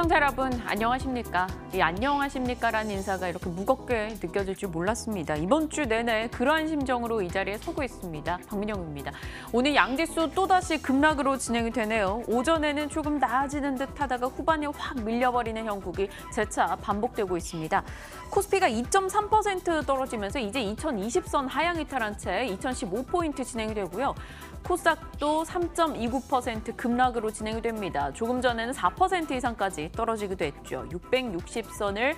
시청자 여러분, 안녕하십니까? 이 안녕하십니까라는 인사가 이렇게 무겁게 느껴질 줄 몰랐습니다. 이번 주 내내 그러한 심정으로 이 자리에 서고 있습니다. 박민영입니다. 오늘 양지수 또다시 급락으로 진행이 되네요. 오전에는 조금 나아지는 듯 하다가 후반에 확 밀려버리는 형국이 재차 반복되고 있습니다. 코스피가 2.3% 떨어지면서 이제 2020선 하향 이탈한 채 2015포인트 진행이 되고요. 코스닥도 3.29% 급락으로 진행이 됩니다. 조금 전에는 4% 이상까지 떨어지기도 했죠. 660선을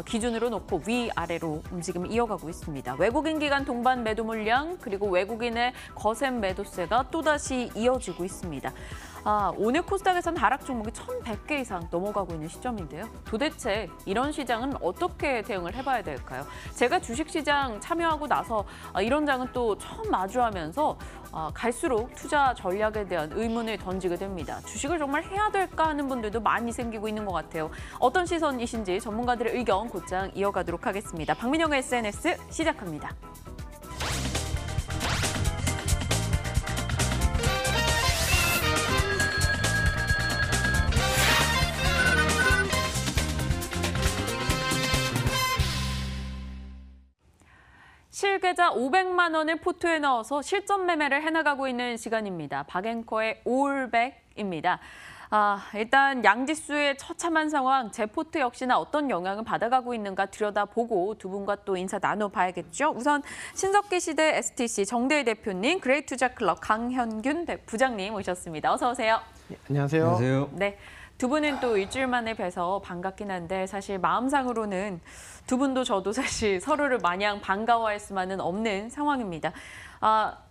기준으로 놓고 위아래로 움직임을 이어가고 있습니다. 외국인 기관 동반 매도 물량 그리고 외국인의 거센 매도세가 또다시 이어지고 있습니다. 오늘 코스닥에서는 하락 종목이 1,100개 이상 넘어가고 있는 시점인데요. 도대체 이런 시장은 어떻게 대응을 해봐야 될까요? 제가 주식시장 참여하고 나서 이런 장은 또 처음 마주하면서 갈수록 투자 전략에 대한 의문을 던지게 됩니다. 주식을 정말 해야 될까 하는 분들도 많이 생기고 있는 것 같아요. 어떤 시선이신지 전문가들의 의견 곧장 이어가도록 하겠습니다. 박민영의 SNS 시작합니다. 실계좌 500만 원을 포트에 넣어서 실전 매매를 해나가고 있는 시간입니다. 박앵커의 올백입니다. 일단 양지수의 처참한 상황, 제 포트 역시나 어떤 영향을 받아가고 있는가 들여다보고 두 분과 또 인사 나눠봐야겠죠. 우선 신석기 시대 STC 정대희 대표님, 그레이투자클럽 강현균 부장님 오셨습니다. 어서 오세요. 네, 안녕하세요. 안녕하세요. 네, 두 분은 또 일주일 만에 뵈서 반갑긴 한데 사실 마음상으로는 두 분도 저도 사실 서로를 마냥 반가워할 수만은 없는 상황입니다.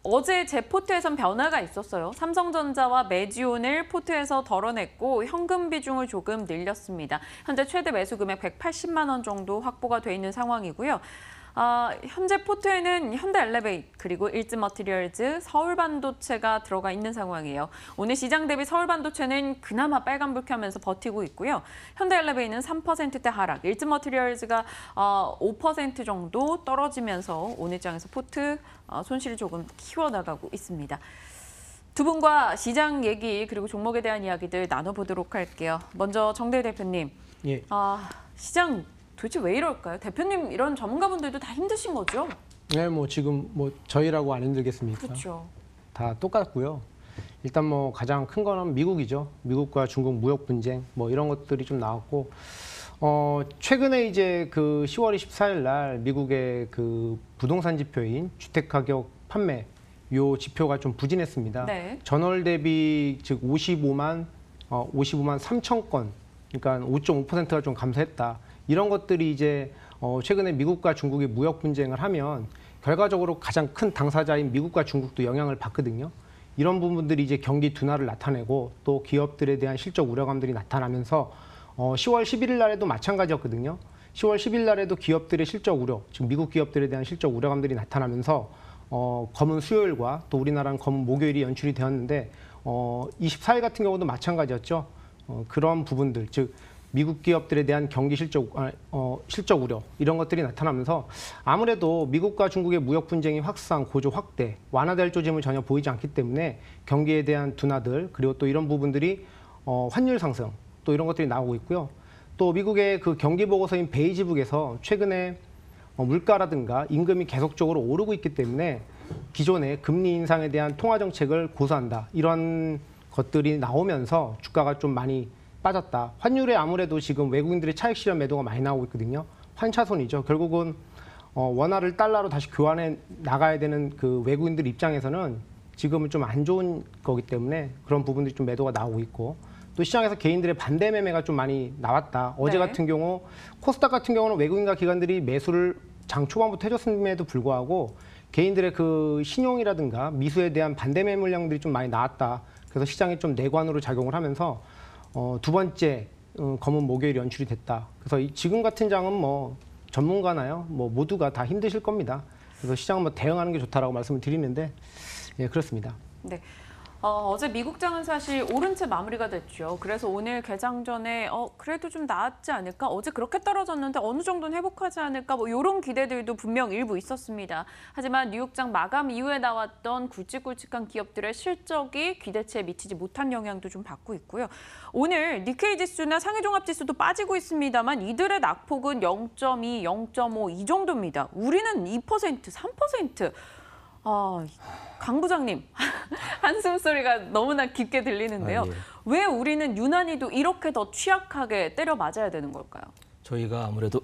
어제 제 포트에선 변화가 있었어요. 삼성전자와 메지온을 포트에서 덜어냈고 현금 비중을 조금 늘렸습니다. 현재 최대 매수 금액 180만 원 정도 확보가 돼 있는 상황이고요. 현재 포트에는 현대엘리베이터 그리고 일즈머티리얼즈, 서울반도체가 들어가 있는 상황이에요. 오늘 시장 대비 서울반도체는 그나마 빨간불 켜면서 버티고 있고요. 현대엘리베이터는 3%대 하락, 일즈머티리얼즈가 5% 정도 떨어지면서 오늘 장에서 포트 손실을 조금 키워나가고 있습니다. 두 분과 시장 얘기 그리고 종목에 대한 이야기들 나눠보도록 할게요. 먼저 정대희 대표님, 예. 시장 도대체 왜 이럴까요? 대표님 이런 전문가분들도 다 힘드신 거죠? 네, 지금 저희라고 안 힘들겠습니까? 그렇죠. 다 똑같고요. 일단 가장 큰 거는 미국이죠. 미국과 중국 무역 분쟁 이런 것들이 좀 나왔고 최근에 이제 그 10월 24일 날 미국의 그 부동산 지표인 주택 가격 판매 요 지표가 좀 부진했습니다. 네. 전월 대비 즉 55만 3천 건, 그러니까 5.5%가 좀 감소했다. 이런 것들이 이제 최근에 미국과 중국이 무역 분쟁을 하면 결과적으로 가장 큰 당사자인 미국과 중국도 영향을 받거든요. 이런 부분들이 이제 경기 둔화를 나타내고 또 기업들에 대한 실적 우려감들이 나타나면서 10월 11일 날에도 마찬가지였거든요. 10월 10일 날에도 기업들의 실적 우려, 지금 미국 기업들에 대한 실적 우려감들이 나타나면서 검은 수요일과 또 우리나라는 검은 목요일이 연출이 되었는데 24일 같은 경우도 마찬가지였죠. 그런 부분들, 즉 미국 기업들에 대한 경기 실적 우려 이런 것들이 나타나면서 아무래도 미국과 중국의 무역 분쟁이 확산, 고조 확대, 완화될 조짐을 전혀 보이지 않기 때문에 경기에 대한 둔화들 그리고 또 이런 부분들이 환율 상승 또 이런 것들이 나오고 있고요. 또 미국의 그 경기 보고서인 베이지북에서 최근에 물가라든가 임금이 계속적으로 오르고 있기 때문에 기존의 금리 인상에 대한 통화 정책을 고수한다 이런 것들이 나오면서 주가가 좀 많이 빠졌다. 환율에 아무래도 지금 외국인들의 차익 실현 매도가 많이 나오고 있거든요. 환차손이죠. 결국은 원화를 달러로 다시 교환해 나가야 되는 그 외국인들 입장에서는 지금은 좀 안 좋은 거기 때문에 그런 부분들이 좀 매도가 나오고 있고 또 시장에서 개인들의 반대 매매가 좀 많이 나왔다. 어제 네. 같은 경우 코스닥 같은 경우는 외국인과 기관들이 매수를 장 초반부터 해줬음에도 불구하고 개인들의 그 신용이라든가 미수에 대한 반대 매매 물량들이 좀 많이 나왔다. 그래서 시장이 좀 내관으로 작용을 하면서 두 번째 검은 목요일 연출이 됐다. 그래서 지금 같은 장은 전문가나요? 모두가 다 힘드실 겁니다. 그래서 시장은 대응하는 게 좋다라고 말씀을 드리는데 예, 그렇습니다. 네. 어제 미국장은 사실 오른 채 마무리가 됐죠. 그래서 오늘 개장 전에 그래도 좀 나았지 않을까? 어제 그렇게 떨어졌는데 어느 정도는 회복하지 않을까? 뭐 이런 기대들도 분명 일부 있었습니다. 하지만 뉴욕장 마감 이후에 나왔던 굵직굵직한 기업들의 실적이 기대치에 미치지 못한 영향도 좀 받고 있고요. 오늘 니케이 지수나 상해종합 지수도 빠지고 있습니다만 이들의 낙폭은 0.2, 0.5 이 정도입니다. 우리는 2%, 3%. 강 부장님, 한숨 소리가 너무나 깊게 들리는데요. 예. 왜 우리는 유난히도 이렇게 더 취약하게 때려 맞아야 되는 걸까요? 저희가 아무래도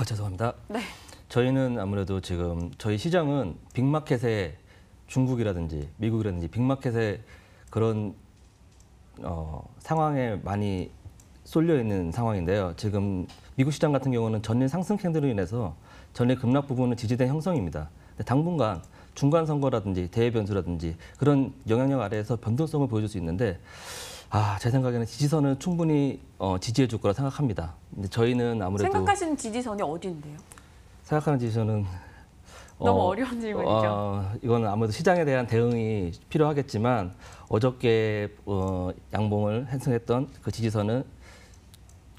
죄송합니다. 네. 저희는 아무래도 지금 저희 시장은 빅마켓에 중국이라든지 미국이라든지 빅마켓에 그런 상황에 많이 쏠려 있는 상황인데요. 지금 미국 시장 같은 경우는 전일 상승 캔들로 인해서 전일 급락 부분은 지지된 형성입니다. 당분간 중간 선거라든지 대외 변수라든지 그런 영향력 아래에서 변동성을 보여줄 수 있는데 제 생각에는 지지선을 충분히 지지해 줄 거라 생각합니다. 근데 저희는 아무래도 생각하시는 지지선이 어디인데요? 생각하는 지지선은 너무 어려운 질문이죠. 이거는 아무래도 시장에 대한 대응이 필요하겠지만 어저께 양봉을 형성했던 그 지지선은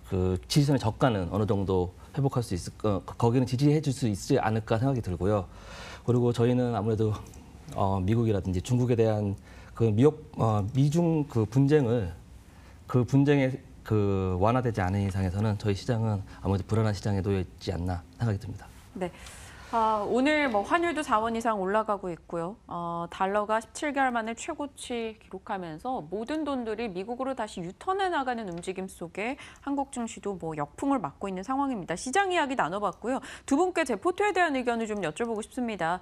그 지지선의 저가는 어느 정도 회복할 수 있을 거기는 지지해 줄 수 있지 않을까 생각이 들고요. 그리고 저희는 아무래도 미국이라든지 중국에 대한 그 미중 그 분쟁에 그 완화되지 않은 이상에서는 저희 시장은 아무래도 불안한 시장에 놓여 있지 않나 생각이 듭니다. 네. 오늘 뭐 환율도 4원 이상 올라가고 있고요. 달러가 17개월 만에 최고치 기록하면서 모든 돈들이 미국으로 다시 유턴해 나가는 움직임 속에 한국 증시도 뭐 역풍을 맞고 있는 상황입니다. 시장 이야기 나눠봤고요. 두 분께 제 포트에 대한 의견을 좀 여쭤보고 싶습니다.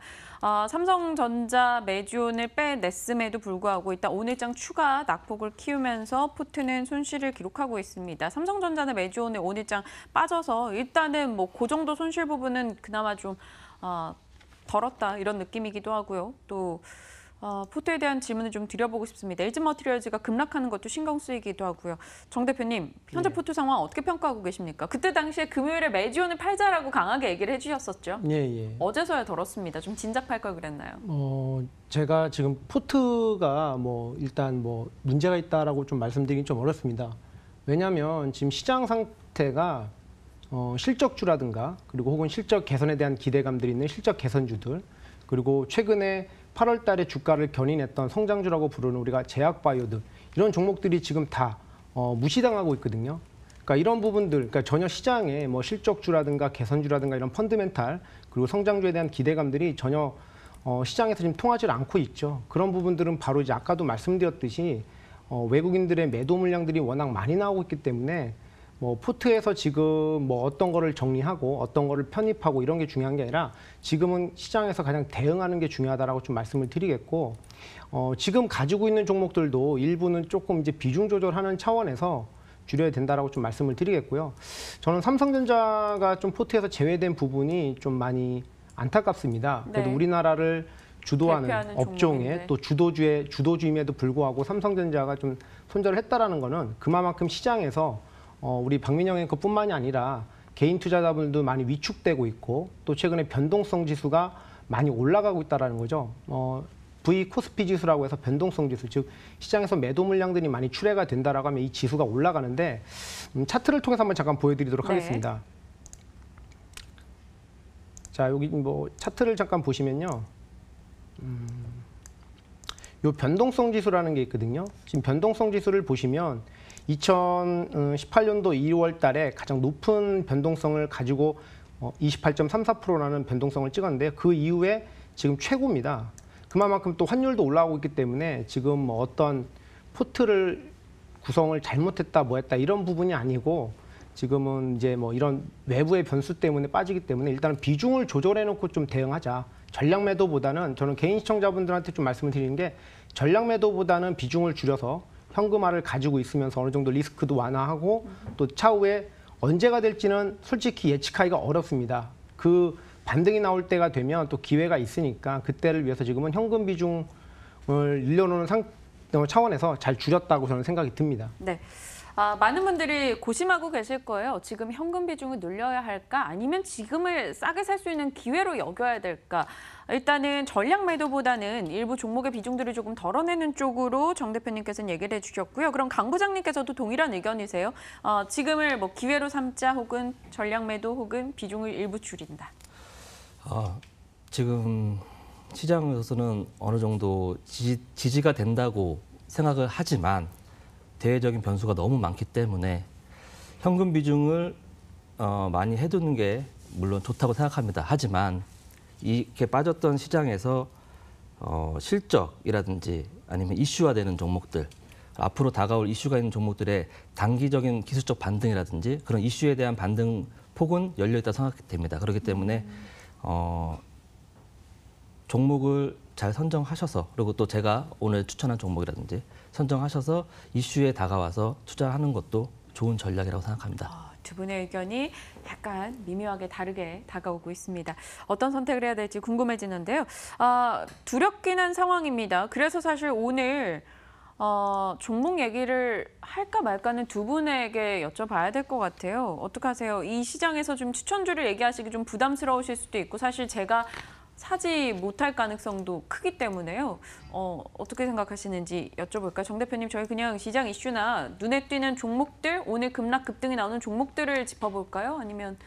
삼성전자 매주온을 빼냈음에도 불구하고 일단 오늘장 추가 낙폭을 키우면서 포트는 손실을 기록하고 있습니다. 삼성전자는 매주온에 오늘장 빠져서 일단은 뭐 그 정도 손실 부분은 그나마 좀 덜었다 이런 느낌이기도 하고요. 또 포트에 대한 질문을 좀 드려보고 싶습니다. LG머티리얼즈가 급락하는 것도 신경 쓰이기도 하고요. 정 대표님, 현재 포트 상황 어떻게 평가하고 계십니까? 그때 당시에 금요일에 매주온을 팔자라고 강하게 얘기를 해주셨었죠. 예. 어제서야 덜었습니다. 좀 진작팔 걸 그랬나요? 제가 지금 포트가 일단 문제가 있다라고 좀 말씀드리긴 좀 어렵습니다. 왜냐하면 지금 시장 상태가 실적주라든가 그리고 혹은 실적 개선에 대한 기대감들이 있는 실적 개선주들 그리고 최근에 8월 달에 주가를 견인했던 성장주라고 부르는 우리가 제약바이오들 이런 종목들이 지금 다 무시당하고 있거든요. 그러니까 이런 부분들, 그러니까 전혀 시장에 실적주라든가 개선주라든가 이런 펀드멘탈 그리고 성장주에 대한 기대감들이 전혀 시장에서 지금 통하지 않고 있죠. 그런 부분들은 바로 이제 아까도 말씀드렸듯이 외국인들의 매도 물량들이 워낙 많이 나오고 있기 때문에 포트에서 지금 어떤 거를 정리하고 어떤 거를 편입하고 이런 게 중요한 게 아니라 지금은 시장에서 가장 대응하는 게 중요하다라고 좀 말씀을 드리겠고 지금 가지고 있는 종목들도 일부는 조금 이제 비중 조절하는 차원에서 줄여야 된다라고 좀 말씀을 드리겠고요. 저는 삼성전자가 좀 포트에서 제외된 부분이 좀 많이 안타깝습니다. 그래도 네. 우리나라를 주도하는 업종에 종목인데. 또 주도주임에도 불구하고 삼성전자가 좀 손절을 했다라는 거는 그만큼 시장에서 우리 박민영 앵커뿐만이 아니라 개인 투자자분들도 많이 위축되고 있고 또 최근에 변동성 지수가 많이 올라가고 있다는 거죠. V 코스피 지수라고 해서 변동성 지수, 즉 시장에서 매도 물량들이 많이 출회가 된다라고 하면 이 지수가 올라가는데 차트를 통해서 한번 잠깐 보여드리도록 네. 하겠습니다. 자, 여기 차트를 잠깐 보시면요. 요 변동성 지수라는 게 있거든요. 지금 변동성 지수를 보시면 2018년도 2월 달에 가장 높은 변동성을 가지고 28.34%라는 변동성을 찍었는데 그 이후에 지금 최고입니다. 그만큼 또 환율도 올라오고 있기 때문에 지금 어떤 포트를 구성을 잘못했다 뭐했다 이런 부분이 아니고 지금은 이제 이런 외부의 변수 때문에 빠지기 때문에 일단 비중을 조절해 놓고 좀 대응하자. 전략 매도보다는 저는 개인 시청자분들한테 좀 말씀을 드리는 게 전략 매도보다는 비중을 줄여서 현금화를 가지고 있으면서 어느 정도 리스크도 완화하고 또 차후에 언제가 될지는 솔직히 예측하기가 어렵습니다. 그 반등이 나올 때가 되면 또 기회가 있으니까 그때를 위해서 지금은 현금 비중을 늘려놓는 차원에서 잘 줄였다고 저는 생각이 듭니다. 네. 많은 분들이 고심하고 계실 거예요. 지금 현금 비중을 늘려야 할까? 아니면 지금을 싸게 살 수 있는 기회로 여겨야 될까? 일단은 전략 매도보다는 일부 종목의 비중들을 조금 덜어내는 쪽으로 정 대표님께서는 얘기를 해주셨고요. 그럼 강 부장님께서도 동일한 의견이세요? 지금을 뭐 기회로 삼자 혹은 전략 매도 혹은 비중을 일부 줄인다. 지금 시장에서는 어느 정도 지지가 된다고 생각을 하지만 대외적인 변수가 너무 많기 때문에 현금 비중을 많이 해두는 게 물론 좋다고 생각합니다. 하지만 이렇게 빠졌던 시장에서 실적이라든지 아니면 이슈화되는 종목들, 앞으로 다가올 이슈가 있는 종목들의 단기적인 기술적 반등이라든지 그런 이슈에 대한 반등 폭은 열려있다 생각됩니다. 그렇기 때문에 종목을 잘 선정하셔서 그리고 또 제가 오늘 추천한 종목이라든지 선정하셔서 이슈에 다가와서 투자하는 것도 좋은 전략이라고 생각합니다. 두 분의 의견이 약간 미묘하게 다르게 다가오고 있습니다. 어떤 선택을 해야 될지 궁금해지는데요. 두렵긴 상황입니다. 그래서 사실 오늘 종목 얘기를 할까 말까는 두 분에게 여쭤봐야 될 것 같아요. 어떡하세요? 이 시장에서 좀 추천주를 얘기하시기 좀 부담스러우실 수도 있고 사실 제가 사지 못할 가능성도 크기 때문에요. 어떻게 생각하시는지 여쭤볼까요? 정 대표님, 저희 그냥 시장 이슈나 눈에 띄는 종목들, 오늘 급락 급등이 나오는 종목들을 짚어볼까요? 아니면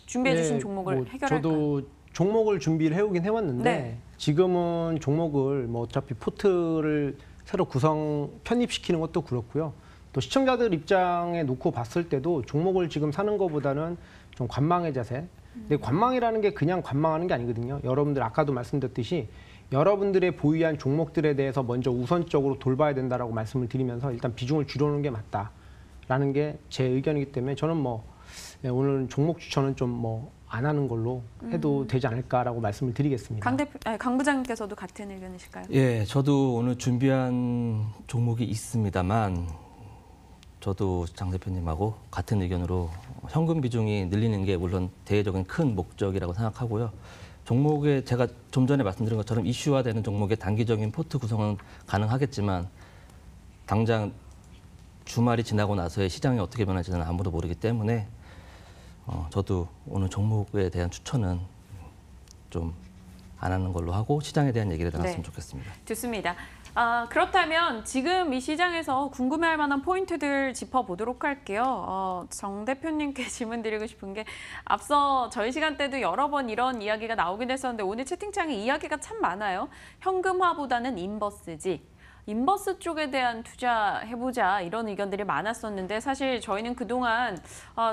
준비해 주신 종목을 해결할까요? 저도 종목을 준비를 해오긴 해왔는데 네. 지금은 종목을 뭐 어차피 포트를 새로 편입시키는 것도 그렇고요. 또 시청자들 입장에 놓고 봤을 때도 종목을 지금 사는 것보다는 좀 관망의 자세. 근데 관망이라는 게 그냥 관망하는 게 아니거든요. 여러분들 아까도 말씀드렸듯이 여러분들의 보유한 종목들에 대해서 먼저 우선적으로 돌봐야 된다라고 말씀을 드리면서 일단 비중을 줄여놓는 게 맞다라는 게 제 의견이기 때문에 저는 뭐 오늘 종목 추천은 좀 뭐 안 하는 걸로 해도 되지 않을까라고 말씀을 드리겠습니다. 강 부장님께서도 같은 의견이실까요? 예, 저도 오늘 준비한 종목이 있습니다만 저도 장 대표님하고 같은 의견으로 현금 비중이 늘리는 게 물론 대외적인 큰 목적이라고 생각하고요. 종목에 제가 좀 전에 말씀드린 것처럼 이슈화되는 종목의 단기적인 포트 구성은 가능하겠지만 당장 주말이 지나고 나서의 시장이 어떻게 변할지는 아무도 모르기 때문에 저도 오늘 종목에 대한 추천은 좀 안 하는 걸로 하고 시장에 대한 얘기를 나눴으면 좋겠습니다. 좋습니다. 그렇다면 지금 이 시장에서 궁금해할 만한 포인트들 짚어보도록 할게요. 정 대표님께 질문 드리고 싶은 게 앞서 저희 시간 때도 여러 번 이런 이야기가 나오긴 했었는데 오늘 채팅창에 이야기가 참 많아요. 현금화보다는 인버스지. 인버스 쪽에 대한 투자해보자 이런 의견들이 많았었는데 사실 저희는 그동안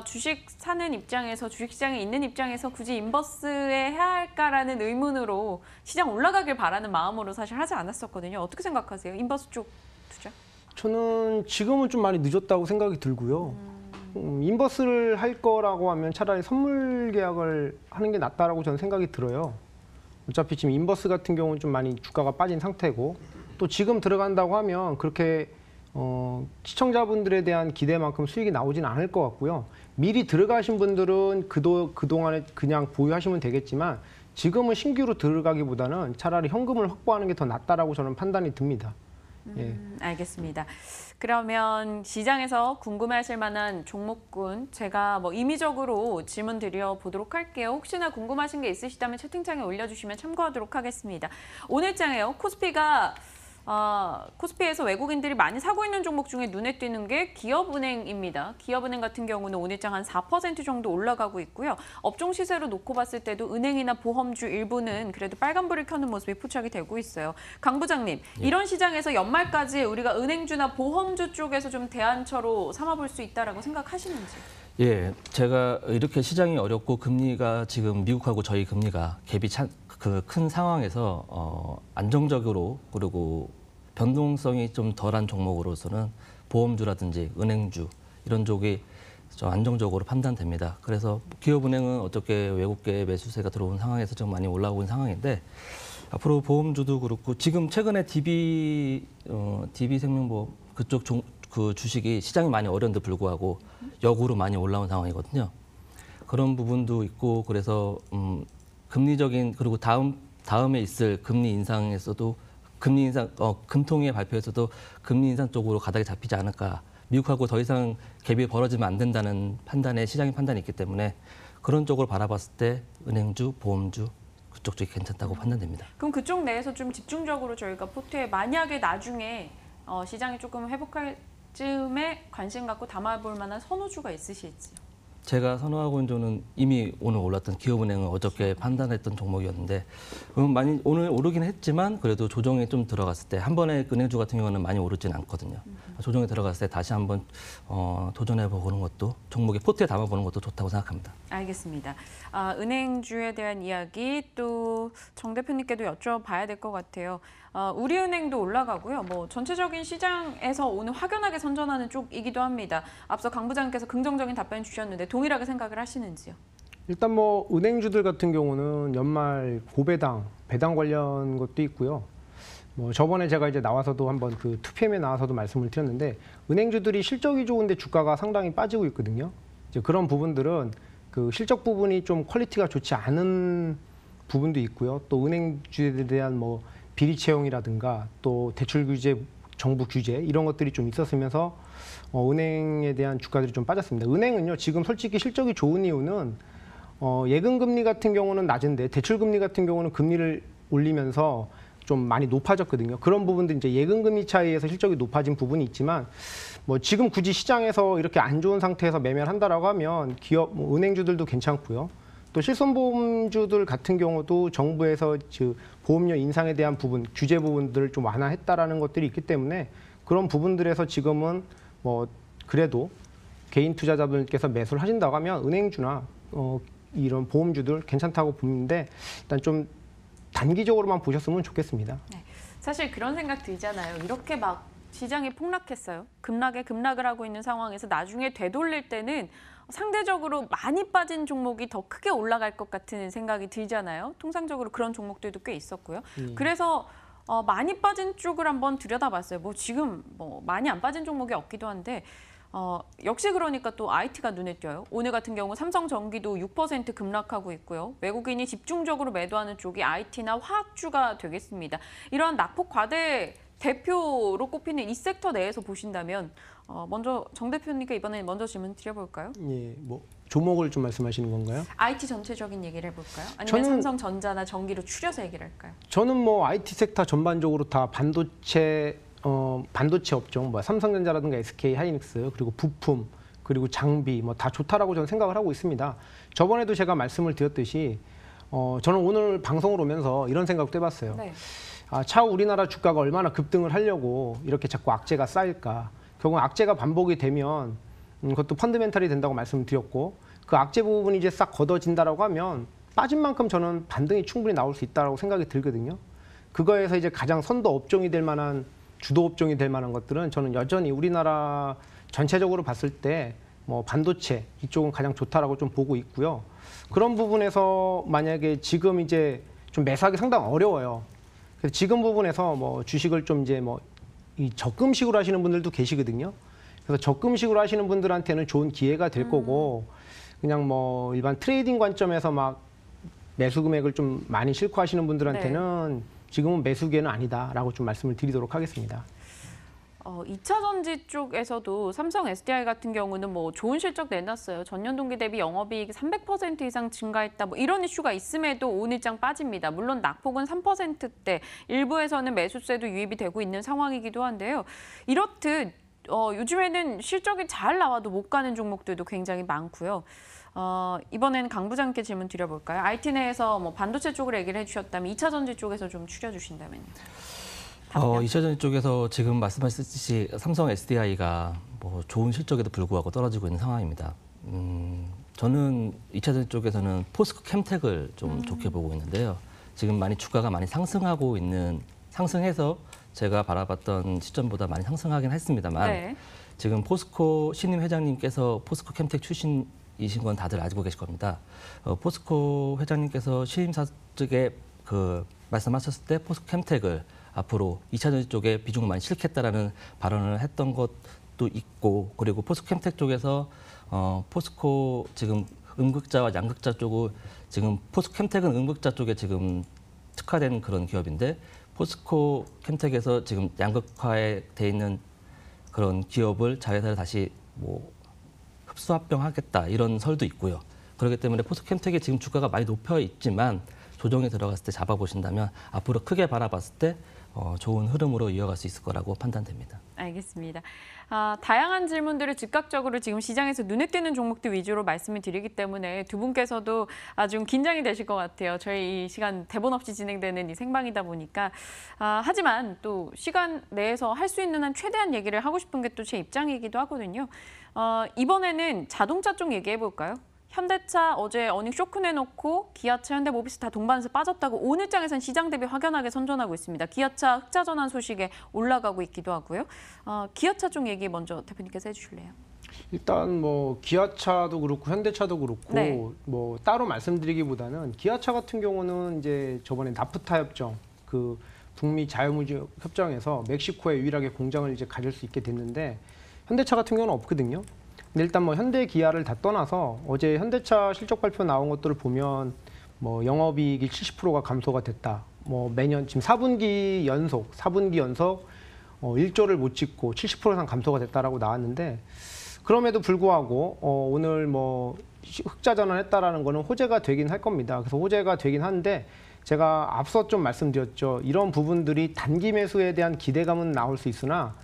주식 사는 입장에서 주식시장에 있는 입장에서 굳이 인버스에 해야 할까라는 의문으로 시장 올라가길 바라는 마음으로 사실 하지 않았었거든요. 어떻게 생각하세요? 인버스 쪽 투자? 저는 지금은 좀 많이 늦었다고 생각이 들고요. 인버스를 할 거라고 하면 차라리 선물 계약을 하는 게 낫다라고 저는 생각이 들어요. 어차피 지금 인버스 같은 경우는 좀 많이 주가가 빠진 상태고 또 지금 들어간다고 하면 그렇게 시청자분들에 대한 기대만큼 수익이 나오지는 않을 것 같고요. 미리 들어가신 분들은 그동안에 그냥 보유하시면 되겠지만 지금은 신규로 들어가기보다는 차라리 현금을 확보하는 게 더 낫다라고 저는 판단이 듭니다. 예. 알겠습니다. 그러면 시장에서 궁금해하실 만한 종목군 제가 뭐 임의적으로 질문 드려보도록 할게요. 혹시나 궁금하신 게 있으시다면 채팅창에 올려주시면 참고하도록 하겠습니다. 오늘 장에요. 코스피에서 외국인들이 많이 사고 있는 종목 중에 눈에 띄는 게 기업은행입니다. 기업은행 같은 경우는 오늘장 한 4% 정도 올라가고 있고요. 업종 시세로 놓고 봤을 때도 은행이나 보험주 일부는 그래도 빨간불을 켜는 모습이 포착이 되고 있어요. 강 부장님, 이런 시장에서 연말까지 우리가 은행주나 보험주 쪽에서 좀 대안처로 삼아볼 수 있다라고 생각하시는지? 예, 제가 이렇게 시장이 어렵고 금리가 지금 미국하고 저희 금리가 갭이 큰 상황에서 안정적으로 그리고 변동성이 좀 덜한 종목으로서는 보험주라든지 은행주 이런 쪽이 좀 안정적으로 판단됩니다. 그래서 기업은행은 어떻게 외국계 매수세가 들어온 상황에서 좀 많이 올라오고 있는 상황인데 앞으로 보험주도 그렇고 지금 최근에 DB생명보험 그쪽 그 주식이 시장이 많이 어려운데 불구하고 역으로 많이 올라온 상황이거든요. 그런 부분도 있고 그래서 금리적인 그리고 다음에 있을 금리 인상에서도 금통위의 발표에서도 금리 인상 쪽으로 가닥이 잡히지 않을까 미국하고 더 이상 갭이 벌어지면 안 된다는 판단에 시장의 판단이 있기 때문에 그런 쪽으로 바라봤을 때 은행주, 보험주 그쪽 쪽이 괜찮다고 판단됩니다. 그럼 그쪽 내에서 좀 집중적으로 저희가 포트에 만약에 나중에 시장이 조금 회복할 즈음에 관심 갖고 담아볼 만한 선호주가 있으실지요? 제가 선호하고 있는 종은 이미 오늘 올랐던 기업은행은 어저께 판단했던 종목이었는데 많이 오늘 오르긴 했지만 그래도 조정이 좀 들어갔을 때 한 번에 은행주 같은 경우는 많이 오르지는 않거든요. 조정이 들어갔을 때 다시 한번 도전해보는 것도 종목의 포트에 담아보는 것도 좋다고 생각합니다. 알겠습니다. 은행주에 대한 이야기 또 정 대표님께도 여쭤봐야 될 것 같아요. 우리은행도 올라가고요. 뭐 전체적인 시장에서 오늘 확연하게 선전하는 쪽이기도 합니다. 앞서 강 부장님께서 긍정적인 답변 주셨는데 동일하게 생각을 하시는지요? 일단 뭐 은행주들 같은 경우는 연말 고배당, 배당 관련 것도 있고요. 뭐 저번에 제가 이제 나와서도 한번 그 2PM에 나와서도 말씀을 드렸는데 은행주들이 실적이 좋은데 주가가 상당히 빠지고 있거든요. 이제 그런 부분들은 그 실적 부분이 좀 퀄리티가 좋지 않은 부분도 있고요. 또 은행주에 대한 뭐 비리 채용이라든가 또 대출 규제, 정부 규제 이런 것들이 좀 있었으면서 은행에 대한 주가들이 좀 빠졌습니다. 은행은요 지금 솔직히 실적이 좋은 이유는 예금 금리 같은 경우는 낮은데 대출 금리 같은 경우는 금리를 올리면서 좀 많이 높아졌거든요. 그런 부분들 이제 예금 금리 차이에서 실적이 높아진 부분이 있지만 뭐 지금 굳이 시장에서 이렇게 안 좋은 상태에서 매매를 한다라고 하면 기업, 은행주들도 괜찮고요. 또 실손보험주들 같은 경우도 정부에서 보험료 인상에 대한 부분, 규제 부분들을 좀 완화했다라는 것들이 있기 때문에 그런 부분들에서 지금은 뭐 그래도 개인 투자자분들께서 매수를 하신다고 하면 은행주나 이런 보험주들 괜찮다고 보는데 일단 좀 단기적으로만 보셨으면 좋겠습니다. 네. 사실 그런 생각 들잖아요. 이렇게 막 시장이 폭락했어요. 급락을 하고 있는 상황에서 나중에 되돌릴 때는 상대적으로 많이 빠진 종목이 더 크게 올라갈 것 같은 생각이 들잖아요. 통상적으로 그런 종목들도 꽤 있었고요. 그래서 많이 빠진 쪽을 한번 들여다봤어요. 뭐 지금 뭐 많이 안 빠진 종목이 없기도 한데 역시 그러니까 또 IT가 눈에 띄어요. 오늘 같은 경우 삼성전기도 6% 급락하고 있고요. 외국인이 집중적으로 매도하는 쪽이 IT나 화학주가 되겠습니다. 이러한 낙폭 과대 대표로 꼽히는 이 섹터 내에서 보신다면 먼저 정 대표님께 이번에 먼저 질문 드려볼까요? 예, 뭐 종목을 좀 말씀하시는 건가요? IT 전체적인 얘기를 해볼까요? 아니면 삼성전자나 전기로 추려서 얘기를 할까요? 저는 뭐 IT 섹터 전반적으로 다 반도체 업종, 뭐 삼성전자라든가 SK 하이닉스 그리고 부품 그리고 장비 뭐 다 좋다라고 저는 생각을 하고 있습니다. 저번에도 제가 말씀을 드렸듯이 저는 오늘 방송을 오면서 이런 생각도 해봤어요. 네. 차후 우리나라 주가가 얼마나 급등을 하려고 이렇게 자꾸 악재가 쌓일까. 결국 악재가 반복이 되면 그것도 펀드멘탈이 된다고 말씀드렸고 그 악재 부분이 이제 싹 걷어진다라고 하면 빠진 만큼 저는 반등이 충분히 나올 수 있다라고 생각이 들거든요. 그거에서 이제 가장 선도 업종이 될 만한 주도 업종이 될 만한 것들은 저는 여전히 우리나라 전체적으로 봤을 때 뭐 반도체 이쪽은 가장 좋다라고 좀 보고 있고요. 그런 부분에서 만약에 지금 이제 좀 매수하기 상당히 어려워요. 그래서 지금 부분에서 뭐 주식을 좀 이제 뭐 이 적금식으로 하시는 분들도 계시거든요. 그래서 적금식으로 하시는 분들한테는 좋은 기회가 될 거고 그냥 뭐 일반 트레이딩 관점에서 막 매수 금액을 좀 많이 실고 하시는 분들한테는 지금은 매수 기회는 아니다라고 좀 말씀을 드리도록 하겠습니다. 2차 전지 쪽에서도 삼성 SDI 같은 경우는 뭐 좋은 실적 내놨어요. 전년 동기 대비 영업이익이 300% 이상 증가했다. 뭐 이런 이슈가 있음에도 오늘장 빠집니다. 물론 낙폭은 3%대, 일부에서는 매수세도 유입이 되고 있는 상황이기도 한데요. 이렇듯 요즘에는 실적이 잘 나와도 못 가는 종목들도 굉장히 많고요. 이번에는 강 부장님께 질문 드려볼까요? IT 내에서 뭐 반도체 쪽으로 얘기를 해주셨다면 2차 전지 쪽에서 좀 추려주신다면요. 2차 전지 쪽에서 지금 말씀하셨듯이 삼성 SDI가 뭐 좋은 실적에도 불구하고 떨어지고 있는 상황입니다. 저는 2차 전지 쪽에서는 포스코 캠텍을 좀 좋게 보고 있는데요. 지금 주가가 많이 상승해서 제가 바라봤던 시점보다 많이 상승하긴 했습니다만 지금 포스코 신임 회장님께서 포스코 캠텍 출신이신 건 다들 알고 계실 겁니다. 포스코 회장님께서 신임사직에 말씀하셨을 때 포스코 캠텍을 앞으로 2차 전지 쪽에 비중을 많이 실겠다라는 발언을 했던 것도 있고 그리고 포스코 캠텍 쪽에서 포스코 지금 음극자와 양극자 쪽을 지금 포스코 캠텍은 음극자 쪽에 지금 특화된 그런 기업인데 포스코 캠텍에서 지금 양극화에 돼 있는 그런 기업을 자회사를 다시 뭐 흡수합병하겠다 이런 설도 있고요. 그렇기 때문에 포스캠텍이 지금 주가가 많이 높여 있지만 조정이 들어갔을 때 잡아보신다면 앞으로 크게 바라봤을 때 좋은 흐름으로 이어갈 수 있을 거라고 판단됩니다. 알겠습니다. 다양한 질문들을 즉각적으로 지금 시장에서 눈에 띄는 종목들 위주로 말씀을 드리기 때문에 두 분께서도 아주 긴장이 되실 것 같아요. 저희 이 시간 대본 없이 진행되는 이 생방이다 보니까. 하지만 또 시간 내에서 할 수 있는 한 최대한 얘기를 하고 싶은 게 또 제 입장이기도 하거든요. 이번에는 자동차 쪽 얘기해 볼까요? 현대차 어제 어닝 쇼크 내놓고 기아차, 현대모비스 다 동반해서 빠졌다고 오늘 장에서는 시장 대비 확연하게 선전하고 있습니다. 기아차 흑자 전환 소식에 올라가고 있기도 하고요. 기아차 쪽 얘기 먼저 대표님께서 해주실래요? 일단 뭐 기아차도 그렇고 현대차도 그렇고 네. 뭐 따로 말씀드리기보다는 기아차 같은 경우는 이제 저번에 나프타 협정 그 북미 자유무역 협정에서 멕시코에 유일하게 공장을 이제 가질 수 있게 됐는데 현대차 같은 경우는 없거든요. 근데 일단 뭐 현대 기아를 다 떠나서 어제 현대차 실적 발표 나온 것들을 보면 뭐 영업이익이 70%가 감소가 됐다. 뭐 매년 지금 4분기 연속 1조를 못 찍고 70% 이상 감소가 됐다라고 나왔는데 그럼에도 불구하고 오늘 뭐 흑자 전환했다라는 거는 호재가 되긴 할 겁니다. 그래서 호재가 되긴 하는데 제가 앞서 좀 말씀드렸죠. 이런 부분들이 단기 매수에 대한 기대감은 나올 수 있으나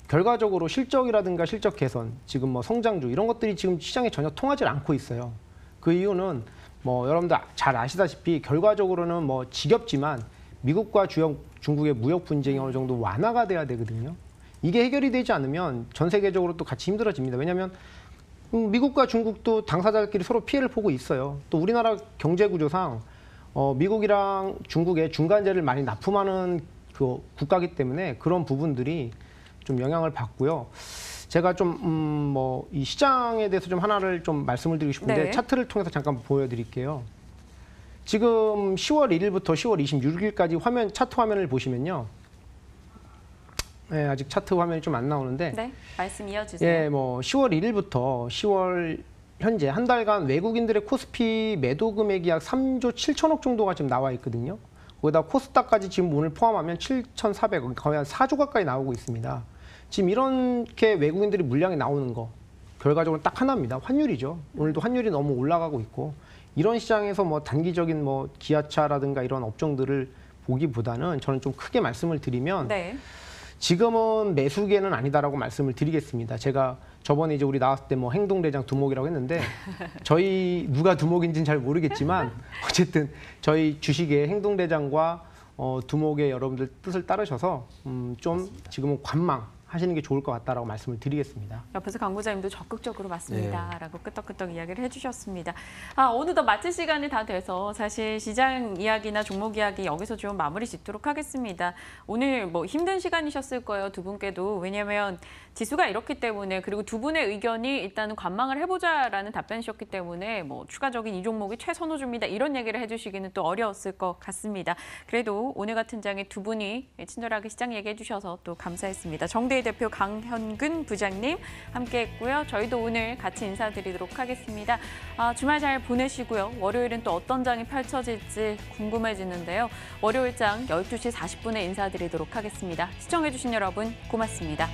결과적으로 실적이라든가 실적 개선, 지금 뭐 성장주 이런 것들이 지금 시장에 전혀 통하지 않고 있어요. 그 이유는 뭐 여러분들 잘 아시다시피 결과적으로는 뭐 지겹지만 미국과 중국의 무역 분쟁이 어느 정도 완화가 돼야 되거든요. 이게 해결이 되지 않으면 전 세계적으로 또 같이 힘들어집니다. 왜냐하면 미국과 중국도 당사자들끼리 서로 피해를 보고 있어요. 또 우리나라 경제 구조상 미국이랑 중국에 중간재를 많이 납품하는 그 국가이기 때문에 그런 부분들이 좀 영향을 받고요. 제가 좀 뭐 이 시장에 대해서 좀 하나를 좀 말씀을 드리고 싶은데 네. 차트를 통해서 잠깐 보여드릴게요. 지금 10월 1일부터 10월 26일까지 차트 화면을 보시면요. 네, 아직 차트 화면이 좀 안 나오는데. 네, 말씀 이어주세요. 예, 뭐 10월 1일부터 10월 현재 한 달간 외국인들의 코스피 매도 금액이 약 3조 7천억 정도가 지금 나와 있거든요. 거기다 코스닥까지 지금 오늘 포함하면 7,400억, 거의 한 4조 가까이 나오고 있습니다. 지금 이렇게 외국인들이 물량이 나오는 거 결과적으로 딱 하나입니다. 환율이죠. 오늘도 환율이 너무 올라가고 있고 이런 시장에서 뭐 단기적인 뭐 기아차라든가 이런 업종들을 보기보다는 저는 좀 크게 말씀을 드리면 네. 지금은 매수기에는 아니다라고 말씀을 드리겠습니다. 제가 저번에 이제 우리 나왔을 때 뭐 행동대장 두목이라고 했는데 저희 누가 두목인지는 잘 모르겠지만 어쨌든 저희 주식의 행동대장과 두목의 여러분들 뜻을 따르셔서 좀 지금은 관망 하시는 게 좋을 것 같다라고 말씀을 드리겠습니다. 옆에서 강 부장님도 적극적으로 맞습니다. 네. 라고 끄떡끄떡 이야기를 해주셨습니다. 어느덧 마칠 시간이 다 돼서 사실 시장 이야기나 종목 이야기 여기서 좀 마무리 짓도록 하겠습니다. 오늘 뭐 힘든 시간이셨을 거예요. 두 분께도. 왜냐하면 지수가 이렇기 때문에 그리고 두 분의 의견이 일단은 관망을 해보자라는 답변이셨기 때문에 뭐 추가적인 이 종목이 최선호주입니다. 이런 얘기를 해주시기는 또 어려웠을 것 같습니다. 그래도 오늘 같은 장에 두 분이 친절하게 시장 얘기해 주셔서 또 감사했습니다. 정대희 대표, 강현근 부장님 함께했고요. 저희도 오늘 같이 인사드리도록 하겠습니다. 주말 잘 보내시고요. 월요일은 또 어떤 장이 펼쳐질지 궁금해지는데요. 월요일 장 12시 40분에 인사드리도록 하겠습니다. 시청해주신 여러분 고맙습니다.